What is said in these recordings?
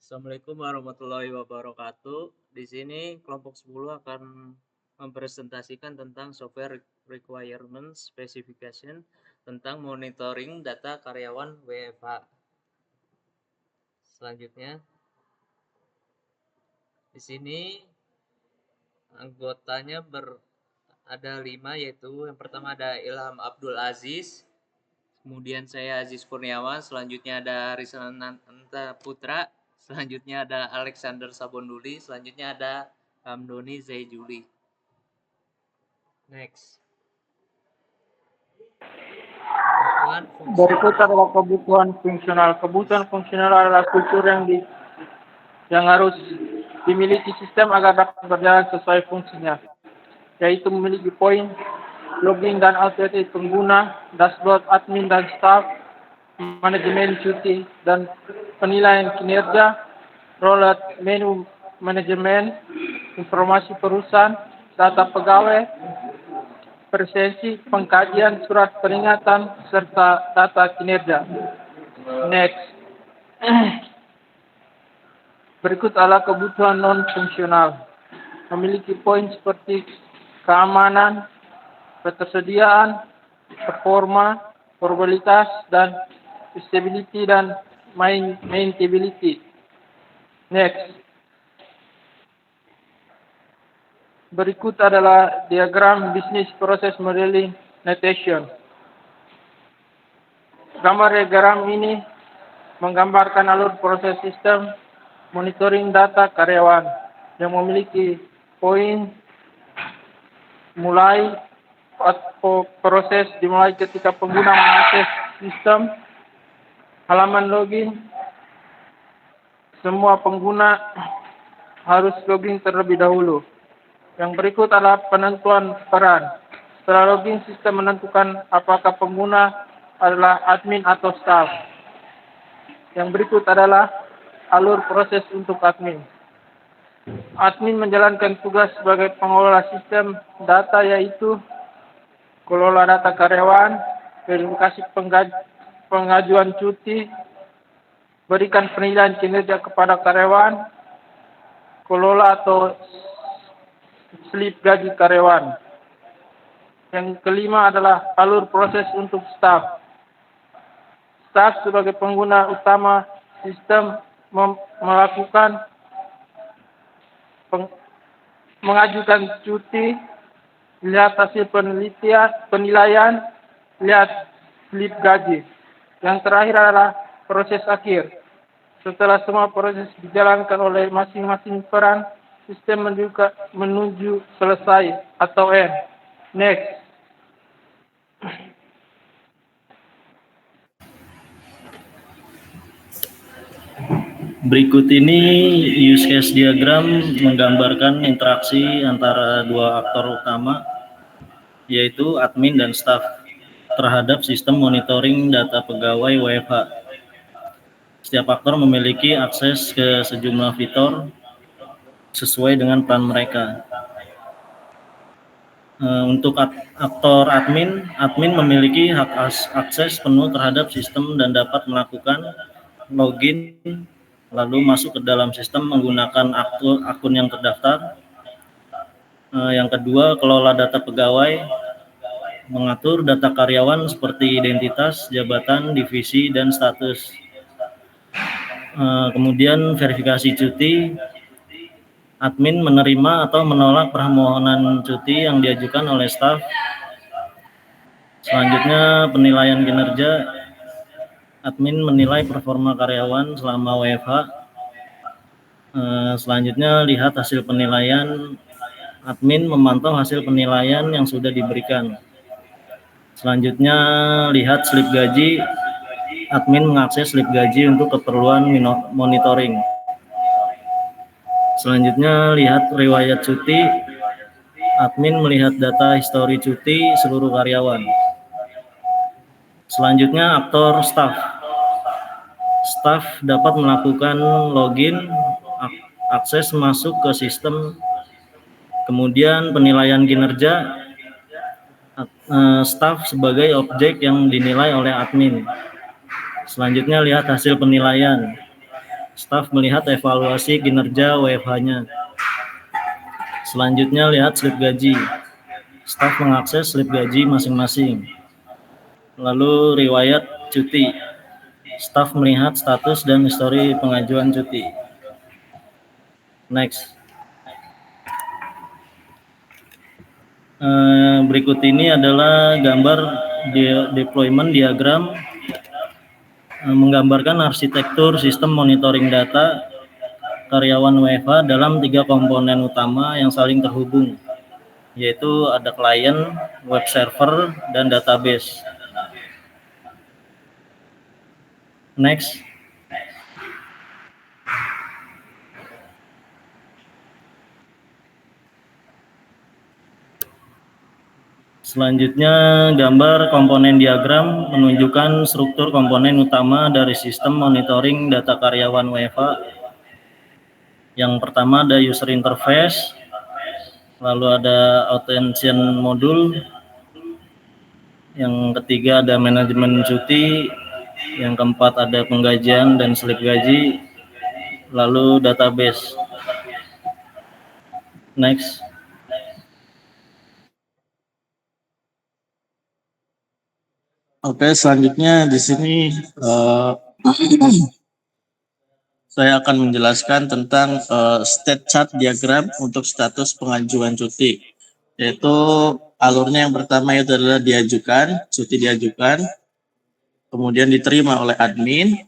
Assalamualaikum warahmatullahi wabarakatuh. Di sini kelompok 10 akan mempresentasikan tentang software requirement specification tentang monitoring data karyawan WFH. Selanjutnya, di sini anggotanya ada 5, yaitu yang pertama ada Ilham Abdul Aziz, kemudian saya Aziz Kurniawan, selanjutnya ada Risnanta Putra, selanjutnya ada Alexander Sabonduli, selanjutnya ada Hamdoni Zaijuli. Next. Berikut adalah kebutuhan fungsional. Kebutuhan fungsional adalah kultur yang harus dimiliki sistem agar dapat berjalan sesuai fungsinya, yaitu memiliki poin, login dan authority pengguna, dashboard admin dan staff, manajemen cuti dan penilaian kinerja, rollout menu manajemen, informasi perusahaan, data pegawai, presensi, pengkajian surat peringatan, serta data kinerja. Next. Berikut adalah kebutuhan non-fungsional. Memiliki poin seperti keamanan, ketersediaan, performa, probabilitas, dan stability dan maintainability. Next. Berikut adalah diagram business process modeling notation. Gambar diagram ini menggambarkan alur proses sistem monitoring data karyawan yang memiliki poin mulai proses dimulai ketika pengguna mengakses sistem, halaman login. Semua pengguna harus login terlebih dahulu. Yang berikut adalah penentuan peran. Setelah login, sistem menentukan apakah pengguna adalah admin atau staff. Yang berikut adalah alur proses untuk admin. Admin menjalankan tugas sebagai pengelola sistem data, yaitu kelola data karyawan, verifikasi pengajuan cuti, berikan penilaian kinerja kepada karyawan, kelola atau slip gaji karyawan. Yang kelima adalah alur proses untuk staff. Staff sebagai pengguna utama sistem melakukan mengajukan cuti, lihat hasil penilaian, lihat slip gaji. Yang terakhir adalah proses akhir. Setelah semua proses dijalankan oleh masing-masing peran, sistem menuju selesai atau end. Next. Berikut ini use case diagram menggambarkan interaksi antara dua aktor utama, yaitu admin dan staff, terhadap sistem monitoring data pegawai WFH. Setiap aktor memiliki akses ke sejumlah fitur sesuai dengan peran mereka. Untuk aktor admin memiliki hak akses penuh terhadap sistem dan dapat melakukan login lalu masuk ke dalam sistem menggunakan akun yang terdaftar. Yang kedua, kelola data pegawai, mengatur data karyawan seperti identitas, jabatan, divisi, dan status. Kemudian verifikasi cuti, admin menerima atau menolak permohonan cuti yang diajukan oleh staf. Selanjutnya, penilaian kinerja, admin menilai performa karyawan selama WFH. Selanjutnya, lihat hasil penilaian, admin memantau hasil penilaian yang sudah diberikan. Selanjutnya, lihat slip gaji, admin mengakses slip gaji untuk keperluan monitoring. Selanjutnya, lihat riwayat cuti, admin melihat data histori cuti seluruh karyawan. Selanjutnya, aktor staff. Staff dapat melakukan login, akses masuk ke sistem, kemudian penilaian kinerja, staff sebagai objek yang dinilai oleh admin. Selanjutnya, lihat hasil penilaian. Staf melihat evaluasi kinerja WFH-nya. Selanjutnya lihat slip gaji. Staf mengakses slip gaji masing-masing. Lalu riwayat cuti. Staf melihat status dan histori pengajuan cuti. Next. Berikut ini adalah gambar deployment diagram menggambarkan arsitektur sistem monitoring data karyawan WFH dalam 3 komponen utama yang saling terhubung, yaitu ada klien, web server, dan database. Next. Selanjutnya, gambar komponen diagram menunjukkan struktur komponen utama dari sistem monitoring data karyawan WFH. Yang pertama ada user interface, lalu ada authentication modul, yang ketiga ada manajemen cuti, yang keempat ada penggajian dan slip gaji, lalu database. Next. Oke, selanjutnya di sini saya akan menjelaskan tentang state chart diagram untuk status pengajuan cuti. Yaitu alurnya yang pertama itu adalah diajukan, cuti diajukan, kemudian diterima oleh admin.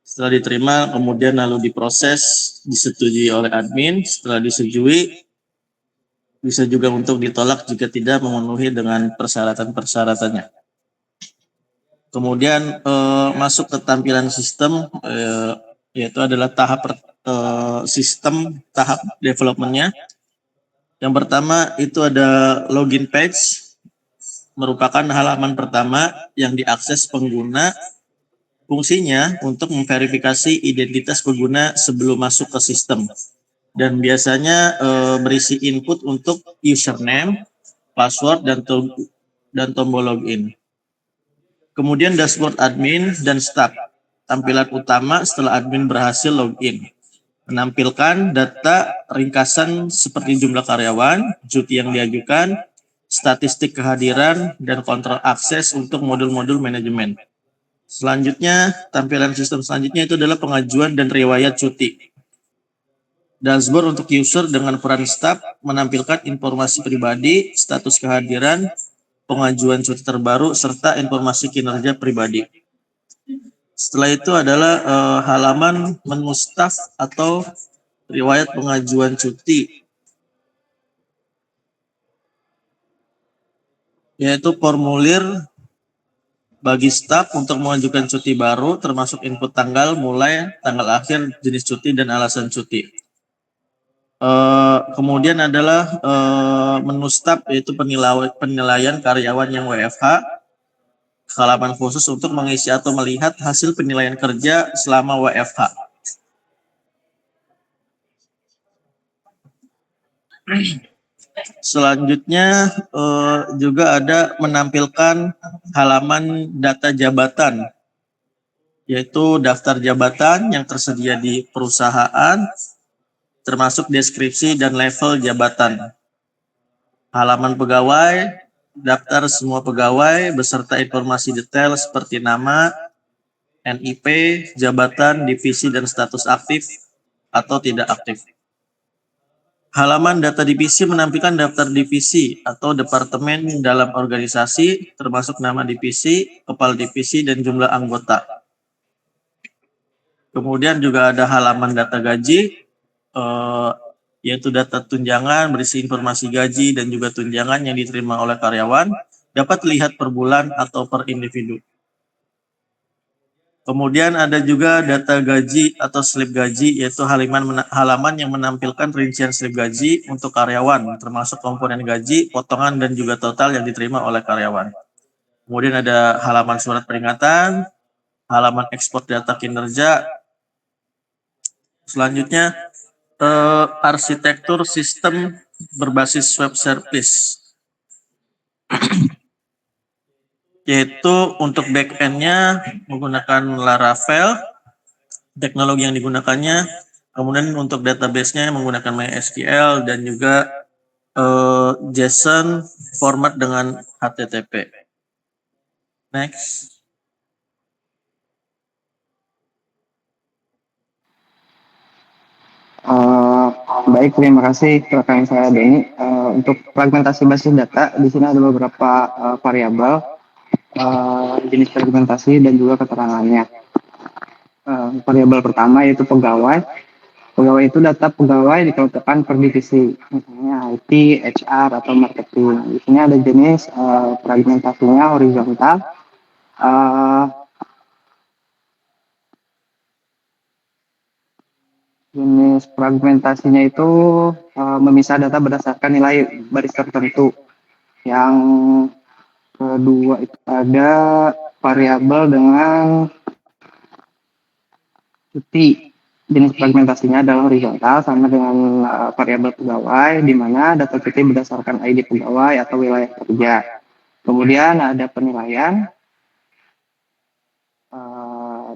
Setelah diterima, kemudian lalu diproses, disetujui oleh admin. Setelah disetujui, bisa juga untuk ditolak jika tidak memenuhi dengan persyaratan-persyaratannya. Kemudian masuk ke tampilan sistem, yaitu adalah sistem tahap developmentnya. Yang pertama itu ada login page, merupakan halaman pertama yang diakses pengguna. Fungsinya untuk memverifikasi identitas pengguna sebelum masuk ke sistem. Dan biasanya berisi input untuk username, password, dan tombol login. Kemudian dashboard admin dan staff. Tampilan utama setelah admin berhasil login. Menampilkan data ringkasan seperti jumlah karyawan, cuti yang diajukan, statistik kehadiran, dan kontrol akses untuk modul-modul manajemen. Selanjutnya, tampilan sistem selanjutnya itu adalah pengajuan dan riwayat cuti. Dashboard untuk user dengan peran staff menampilkan informasi pribadi, status kehadiran, pengajuan cuti terbaru, serta informasi kinerja pribadi. Setelah itu adalah halaman menu staff atau riwayat pengajuan cuti, yaitu formulir bagi staf untuk mengajukan cuti baru, termasuk input tanggal mulai, tanggal akhir, jenis cuti, dan alasan cuti. Kemudian adalah menu staf, yaitu penilaian karyawan yang WFH, halaman khusus untuk mengisi atau melihat hasil penilaian kerja selama WFH. Selanjutnya juga ada menampilkan halaman data jabatan, yaitu daftar jabatan yang tersedia di perusahaan, termasuk deskripsi dan level jabatan. Halaman pegawai, daftar semua pegawai beserta informasi detail seperti nama, NIP, jabatan, divisi, dan status aktif atau tidak aktif. Halaman data divisi menampilkan daftar divisi atau departemen dalam organisasi, termasuk nama divisi, kepala divisi, dan jumlah anggota. Kemudian juga ada halaman data gaji, yaitu data tunjangan berisi informasi gaji dan juga tunjangan yang diterima oleh karyawan, dapat dilihat per bulan atau per individu. Kemudian ada juga data gaji atau slip gaji, yaitu halaman yang menampilkan rincian slip gaji untuk karyawan, termasuk komponen gaji, potongan, dan juga total yang diterima oleh karyawan. Kemudian ada halaman surat peringatan, halaman ekspor data kinerja. Selanjutnya, arsitektur sistem berbasis web service, yaitu untuk back-end-nya menggunakan Laravel, teknologi yang digunakannya, kemudian untuk database-nya menggunakan MySQL dan juga JSON format dengan HTTP. Next. Baik, terima kasih rekan saya Denny. Untuk fragmentasi basis data, di sini ada beberapa variabel jenis fragmentasi dan juga keterangannya. Variabel pertama yaitu pegawai. Pegawai itu data pegawai dikelompokkan per divisi, misalnya IT, HR, atau marketing. Di sini ada jenis fragmentasinya horizontal. Jenis fragmentasinya itu memisah data berdasarkan nilai baris tertentu. Yang kedua itu ada variabel dengan cuti. Jenis fragmentasinya adalah horizontal sama dengan variabel pegawai, di mana data cuti berdasarkan ID pegawai atau wilayah kerja. Kemudian ada penilaian.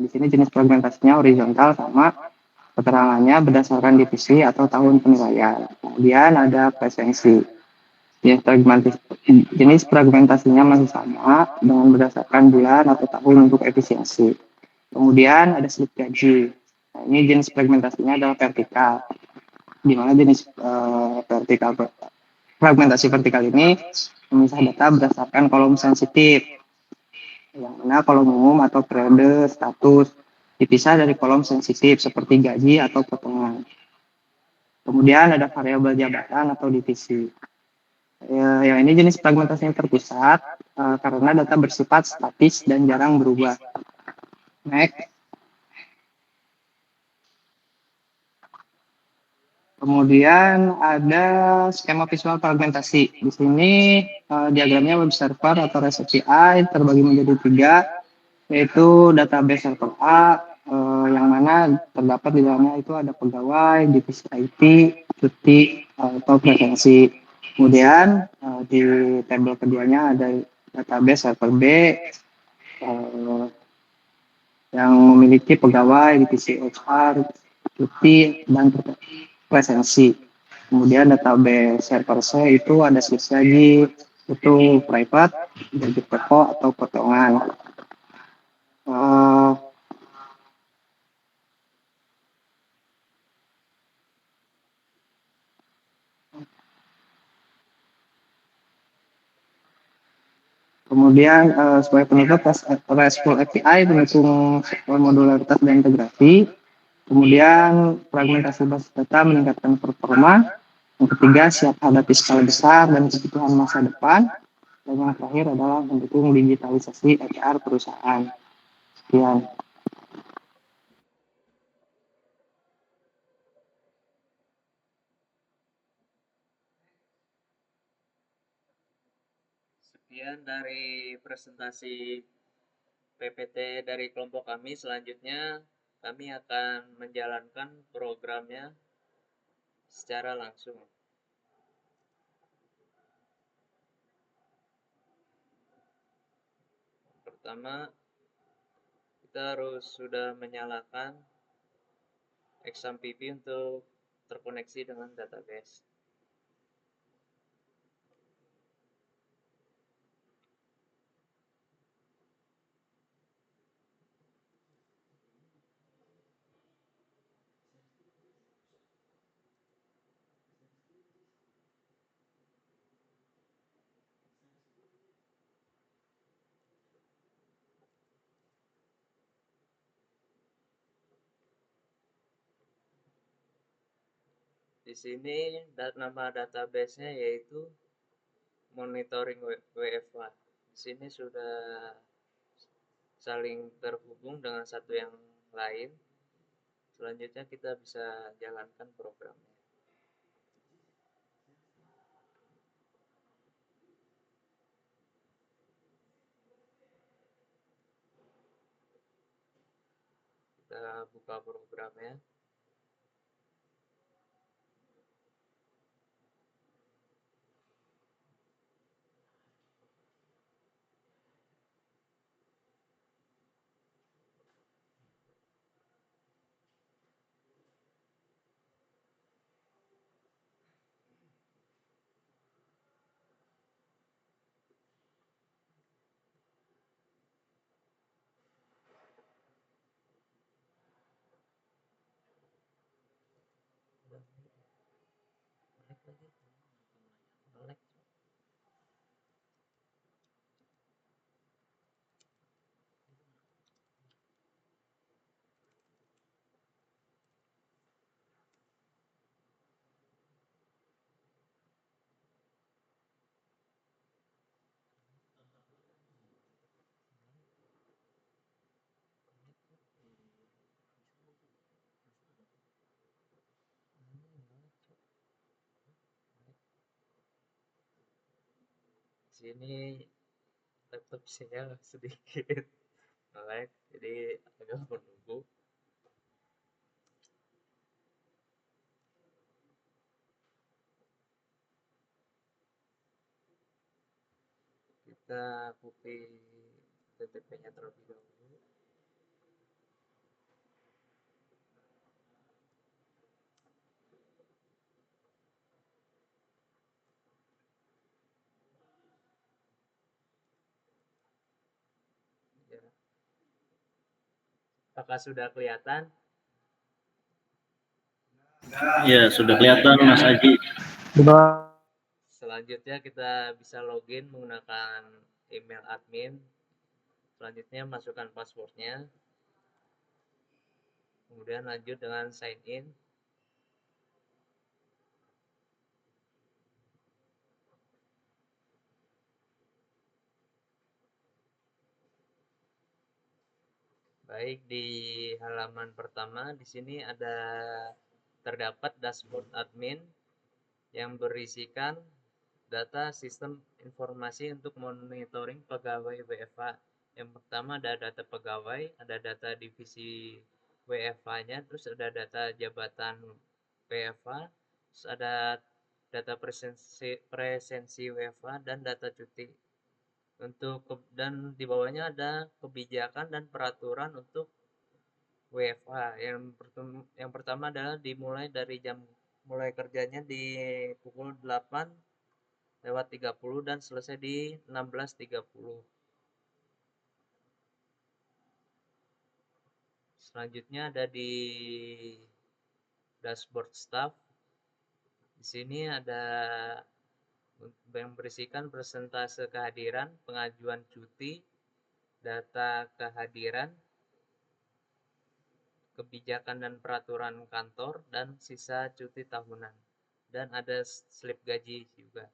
Di sini jenis fragmentasinya horizontal sama keterangannya berdasarkan divisi atau tahun penilaian. Kemudian ada presensi. Jenis fragmentasinya masih sama dengan berdasarkan bulan atau tahun untuk efisiensi. Kemudian ada slip gaji. Nah, ini jenis fragmentasinya adalah vertikal. Di mana jenis fragmentasi vertikal ini memisah data berdasarkan kolom sensitif. Yang mana kolom umum atau periode status dipisah dari kolom sensitif seperti gaji atau potongan. Kemudian ada variabel jabatan atau divisi. Yang ini jenis fragmentasi yang terpusat karena data bersifat statis dan jarang berubah. Next. Kemudian ada skema visual fragmentasi. Di sini diagramnya web server atau REST API terbagi menjadi 3, yaitu database server A, yang mana terdapat di dalamnya itu ada pegawai, divisi IT, cuti, atau presensi. Kemudian di tabel keduanya ada database server B, yang memiliki pegawai, divisi HR, cuti, dan presensi. Kemudian database server C itu ada switch lagi, itu private, gaji pokok atau potongan. Kemudian sebagai penutup, RESTful API mendukung modularitas dan integrasi. Kemudian fragmentasi basis data meningkatkan performa. Yang ketiga, siap hadapi skala besar dan kebutuhan masa depan. Dan yang terakhir adalah mendukung digitalisasi HR perusahaan. Sekian. Sekian dari presentasi PPT dari kelompok kami. Selanjutnya kami akan menjalankan programnya secara langsung. Pertama, kita harus sudah menyalakan XAMPP untuk terkoneksi dengan database. Di sini nama database-nya yaitu monitoring WFH. Di sini sudah saling terhubung dengan satu yang lain. Selanjutnya kita bisa jalankan programnya. Kita buka programnya. Sini laptop sinyal sedikit lag, jadi agak menunggu. Kita copy TTP-nya terlebih dahulu. Ya. Apakah sudah kelihatan? Ya, sudah kelihatan Mas Aji. Selanjutnya kita bisa login menggunakan email admin. Selanjutnya masukkan passwordnya. Kemudian lanjut dengan sign in. Baik, di halaman pertama di sini terdapat dashboard admin yang berisikan data sistem informasi untuk monitoring pegawai WFH. Yang pertama ada data pegawai, ada data divisi WFH-nya, terus ada data jabatan WFH, terus ada data presensi WFH dan data cuti. Dan di bawahnya ada kebijakan dan peraturan untuk WFH. Yang pertama adalah dimulai dari mulai kerjanya di pukul 8:30 dan selesai di 16:30. Selanjutnya ada di dashboard staff. Di sini ada yang berisikan persentase kehadiran, pengajuan cuti, data kehadiran, kebijakan dan peraturan kantor, dan sisa cuti tahunan. Dan ada slip gaji juga.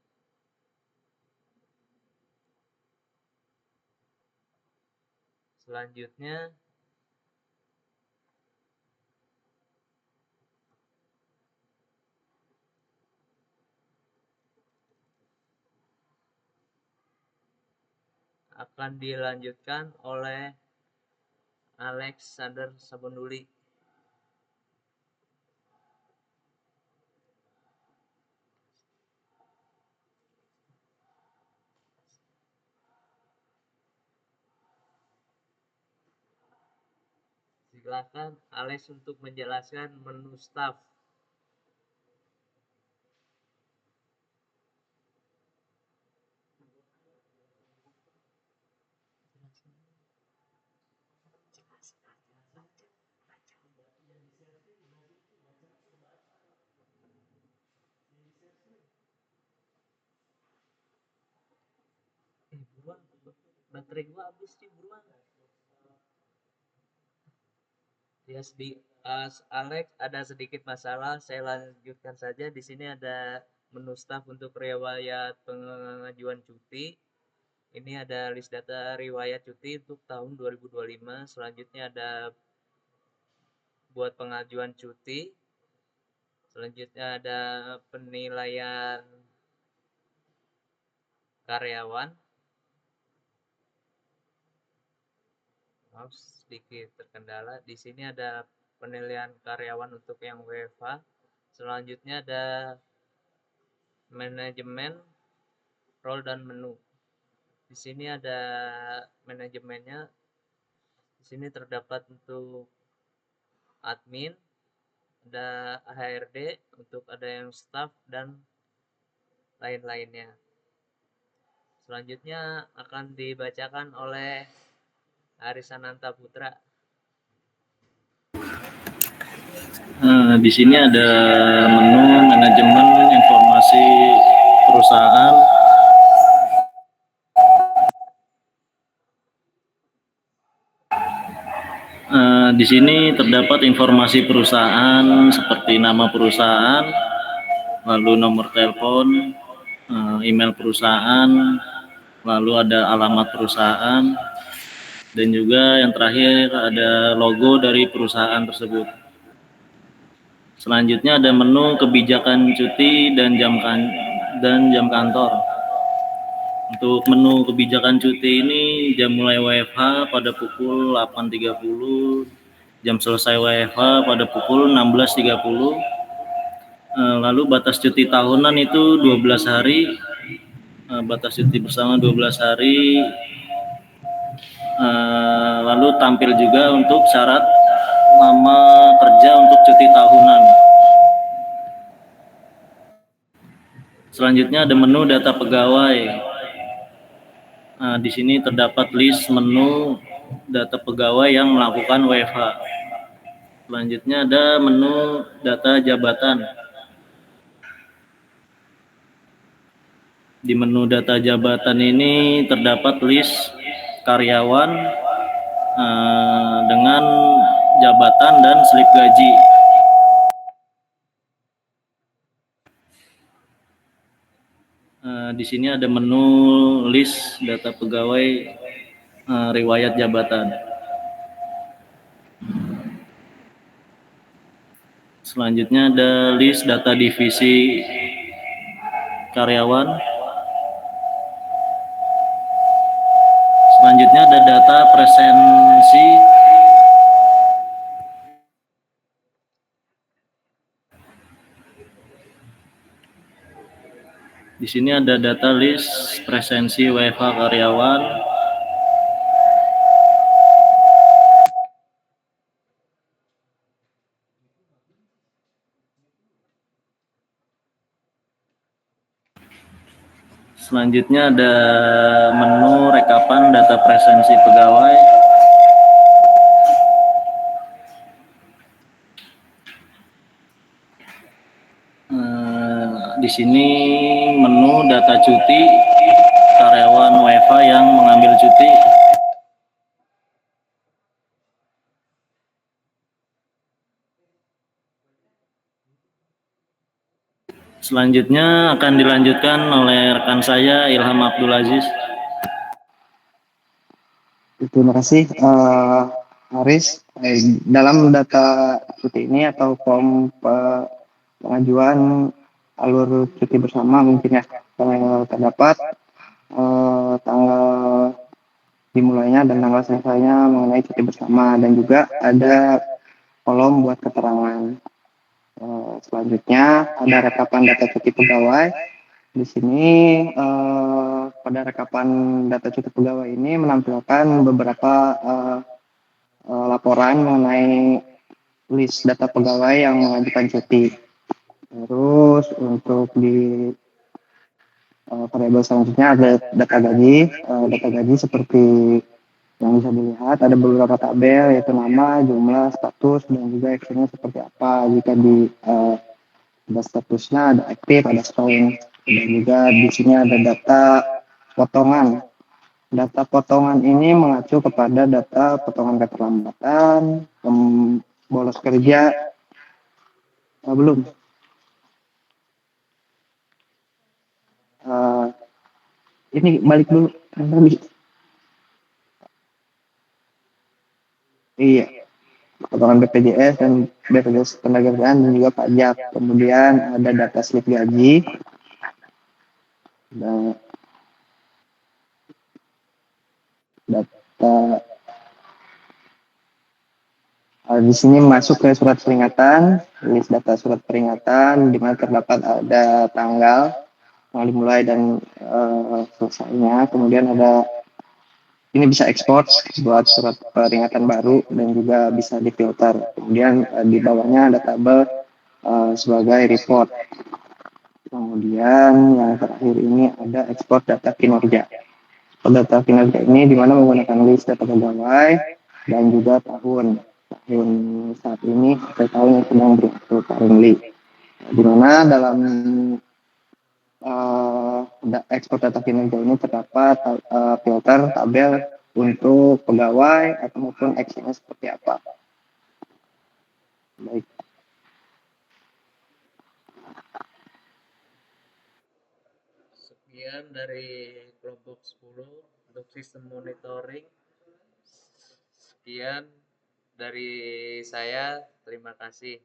Selanjutnya akan dilanjutkan oleh Alexander Sabanduli. Silakan Alex untuk menjelaskan menu staff. Buruan, baterai gua habis sih, buruan. Ya, Alex ada sedikit masalah, saya lanjutkan saja. Di sini ada menu staff untuk riwayat pengajuan cuti. Ini ada list data riwayat cuti untuk tahun 2025. Selanjutnya ada buat pengajuan cuti. Selanjutnya ada penilaian karyawan. Maaf, sedikit terkendala. Di sini ada penilaian karyawan untuk yang WFH. Selanjutnya ada manajemen, role dan menu. Di sini ada manajemennya. Di sini terdapat untuk admin, ada HRD, untuk ada yang staff dan lain-lainnya. Selanjutnya akan dibacakan oleh Arisananta Putra. Di sini ada menu manajemen informasi informasi perusahaan. Di sini terdapat informasi perusahaan seperti nama perusahaan, lalu nomor telepon, email perusahaan, lalu ada alamat perusahaan, dan juga yang terakhir ada logo dari perusahaan tersebut. Selanjutnya ada menu kebijakan cuti dan jam kantor. Untuk menu kebijakan cuti ini jam mulai WFH pada pukul 8.30, jam selesai WFH pada pukul 16.30. Lalu batas cuti tahunan itu 12 hari, batas cuti bersama 12 hari. Lalu tampil juga untuk syarat lama kerja untuk cuti tahunan. Selanjutnya ada menu data pegawai. Di sini terdapat list menu data pegawai yang melakukan WFH. Selanjutnya ada menu data jabatan. Di menu data jabatan ini terdapat list karyawan dengan jabatan dan slip gaji. Di sini ada menu list data pegawai riwayat jabatan. Selanjutnya ada list data divisi karyawan. Selanjutnya ada data presensi. Di sini ada data list presensi WFH karyawan. Selanjutnya ada menu rekapan data presensi pegawai. Di sini menu data cuti karyawan WFH yang mengambil cuti. Selanjutnya akan dilanjutkan oleh rekan saya Ilham Abdul Aziz. Terima kasih, Aris. Dalam data cuti ini atau form pengajuan alur cuti bersama mungkin ya terdapat tanggal dimulainya dan tanggal selesainya mengenai cuti bersama, dan juga ada kolom buat keterangan. Selanjutnya ada rekapan data cuti pegawai. Di sini pada rekapan data cuti pegawai ini menampilkan beberapa laporan mengenai list data pegawai yang mengajukan cuti. Terus untuk di variabel selanjutnya ada data gaji. Data gaji seperti yang bisa dilihat ada beberapa tabel, yaitu nama, jumlah, status, dan juga actionnya seperti apa. Jika di ada statusnya, ada aktif, ada showing, dan juga di sini ada data potongan. Data potongan ini mengacu kepada data potongan keterlambatan, bolos kerja, belum. Ini balik dulu. Iya, potongan BPJS dan BPJS Ketenagakerjaan dan juga pajak. Kemudian ada data slip gaji. Dan data di sini masuk ke surat peringatan, list data surat peringatan di mana terdapat ada tanggal dimulai dan selesainya. Kemudian ada ini bisa ekspor buat surat peringatan baru dan juga bisa difilter. Kemudian di bawahnya ada tabel sebagai report. Kemudian yang terakhir ini ada ekspor data kinerja. Data kinerja ini di mana menggunakan list data pegawai dan juga tahun saat ini atau tahun yang sedang berlaku currently. Di mana dalam ekspor data kinerja ini terdapat filter, tabel untuk pegawai atau maupun actionnya seperti apa. Baik. Sekian dari kelompok 10 untuk sistem monitoring. Sekian dari saya, terima kasih.